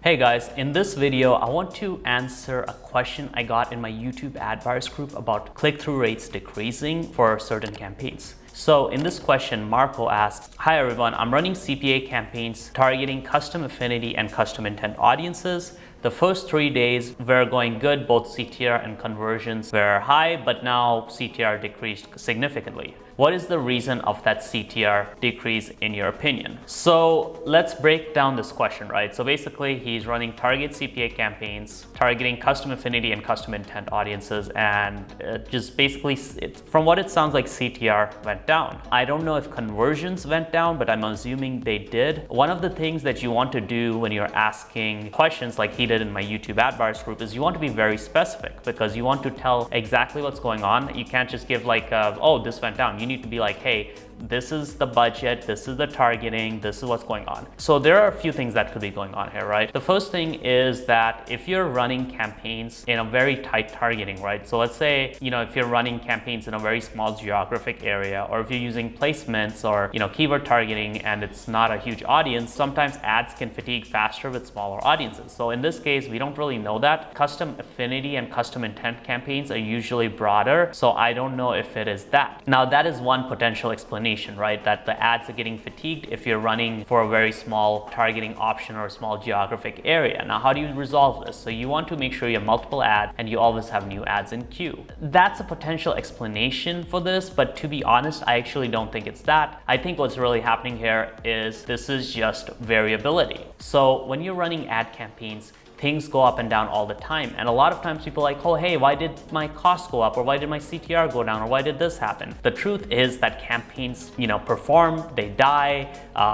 Hey guys, in this video, I want to answer a question I got in my YouTube ad buyers group about click-through rates decreasing for certain campaigns. So in this question, Marco asked, "Hi everyone, I'm running CPA campaigns targeting custom affinity and custom intent audiences. The first 3 days were going good, both CTR and conversions were high, but now CTR decreased significantly. What is the reason of that CTR decrease in your opinion?" So let's break down this question, right? So basically he's running target CPA campaigns, targeting custom affinity and custom intent audiences, and just basically, from what it sounds like, CTR went down. I don't know if conversions went down, but I'm assuming they did. One of the things that you want to do when you're asking questions like he did in my YouTube ad buyers group is you want to be very specific, because you want to tell exactly what's going on. You can't just give like, oh, this went down. You need to be like, hey, this is the budget, this is the targeting, this is what's going on. So there are a few things that could be going on here, right? The first thing is that if you're running campaigns in a very tight targeting, right? So let's say, if you're running campaigns in a very small geographic area, or if you're using placements or, keyword targeting and it's not a huge audience, sometimes ads can fatigue faster with smaller audiences. So in this case, we don't really know that. Custom affinity and custom intent campaigns are usually broader, so I don't know if it is that. Now that is one potential explanation, right? That the ads are getting fatigued if you're running for a very small targeting option or a small geographic area. Now, how do you resolve this? So you want to make sure you have multiple ads and you always have new ads in queue. That's a potential explanation for this, but to be honest, I actually don't think it's that. I think what's really happening here is this is just variability. So when you're running ad campaigns, things go up and down all the time. And a lot of times people are like, oh, hey, why did my cost go up? Or why did my CTR go down? Or why did this happen? The truth is that campaigns, perform, they die.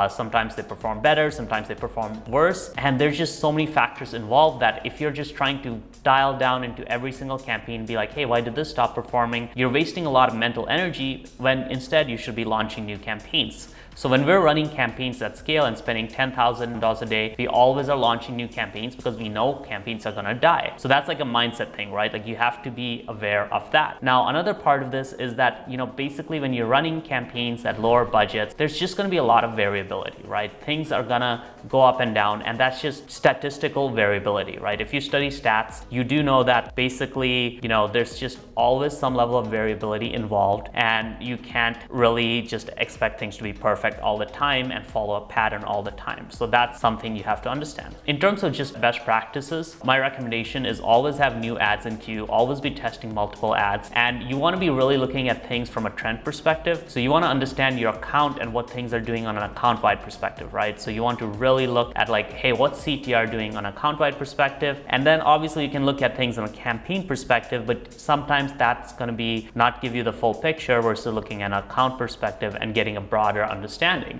Sometimes they perform better, sometimes they perform worse. And there's just so many factors involved that if you're just trying to dial down into every single campaign, be like, hey, why did this stop performing? You're wasting a lot of mental energy when instead you should be launching new campaigns. So when we're running campaigns at scale and spending $10,000 a day, we always are launching new campaigns because we know campaigns are gonna die. So that's like a mindset thing, right? Like you have to be aware of that. Now, another part of this is that, basically when you're running campaigns at lower budgets, there's just gonna be a lot of variability, right? Things are gonna go up and down, and that's just statistical variability, right? If you study stats, you do know that basically, there's just always some level of variability involved, and you can't really just expect things to be perfect all the time and follow a pattern all the time. So that's something you have to understand. In terms of just best practices, my recommendation is always have new ads in queue, always be testing multiple ads, and you want to be really looking at things from a trend perspective. So you want to understand your account and what things are doing on an account-wide perspective, right? So you want to really look at like, hey, what's CTR doing on an account-wide perspective? And then obviously you can look at things on a campaign perspective, but sometimes that's going to be not give you the full picture versus looking at an account perspective and getting a broader understanding.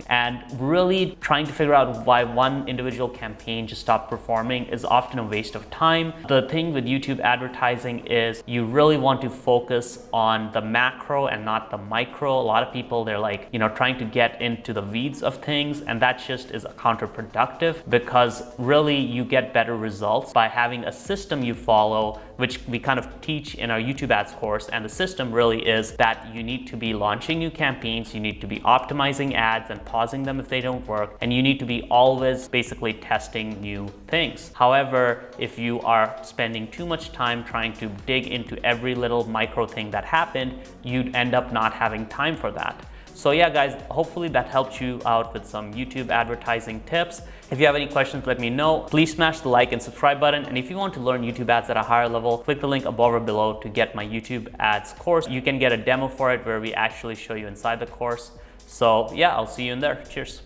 And really trying to figure out why one individual campaign just stopped performing is often a waste of time. The thing with YouTube advertising is you really want to focus on the macro and not the micro. A lot of people, they're like, trying to get into the weeds of things, and that just is counterproductive, because really you get better results by having a system you follow, which we kind of teach in our YouTube ads course. And the system really is that you need to be launching new campaigns, you need to be optimizing ads and pausing them if they don't work, and you need to be always basically testing new things. However, if you are spending too much time trying to dig into every little micro thing that happened, you'd end up not having time for that. So yeah, guys, hopefully that helped you out with some YouTube advertising tips. If you have any questions, let me know. Please smash the like and subscribe button. And if you want to learn YouTube ads at a higher level, click the link above or below to get my YouTube ads course. You can get a demo for it where we actually show you inside the course. So yeah, I'll see you in there. Cheers.